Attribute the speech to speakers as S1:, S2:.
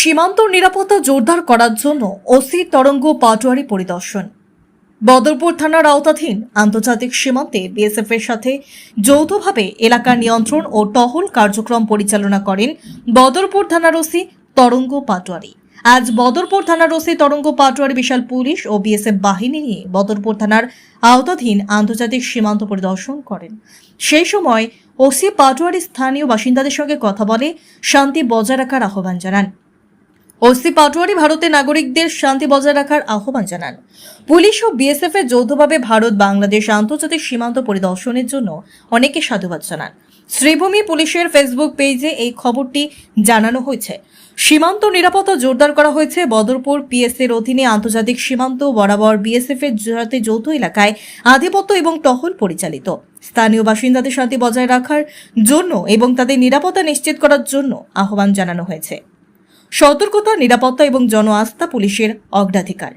S1: সীমান্ত নিরাপত্তা জোরদার করার জন্য ওসি তরঙ্গ পাটোয়ারি পরিদর্শন। বদরপুর থানার আওতাধীন আন্তর্জাতিক সীমান্তে বিএসএফ এর সাথে যৌথভাবে এলাকা নিয়ন্ত্রণ ও টহল কার্যক্রম পরিচালনা করেন বদরপুর থানার ওসি তরঙ্গ পাটোয়ারি। আজ বদরপুর থানার ওসি তরঙ্গ পাটোয়ারি বিশাল পুলিশ ও বিএসএফ বাহিনী নিয়ে বদরপুর থানার আওতাধীন আন্তর্জাতিক সীমান্ত পরিদর্শন করেন। সেই সময় ওসি পাটোয়ারি স্থানীয় বাসিন্দাদের সঙ্গে কথা বলে শান্তি বজায় রাখার আহ্বান জানান। ওসি পাটোয়ারি ভারতের নাগরিকদের শান্তি বজায় রাখার আহ্বান জানান। পুলিশ ও বিএসএফ এর যৌথভাবে ভারত বাংলাদেশ আন্তর্জাতিক সীমান্ত পরিদর্শনের জন্য অনেকে সাধুবাদ জানান। শ্রীভূমি পুলিশের ফেসবুক পেজে এই খবরটি জানানো হয়েছে। সীমান্ত নিরাপত্তা জোরদার করা হয়েছে। বদরপুর পিএস এর অধীনে আন্তর্জাতিক সীমান্ত বরাবর বিএসএফ এর সাথে যৌথ এলাকায় আধিপত্য এবং টহল পরিচালিত। স্থানীয় বাসিন্দাদের শান্তি বজায় রাখার জন্য এবং তাদের নিরাপত্তা নিশ্চিত করার জন্য আহ্বান জানানো হয়েছে। সতর্কতা, নিরাপত্তা এবং জন আস্থা পুলিশের অগ্রাধিকার।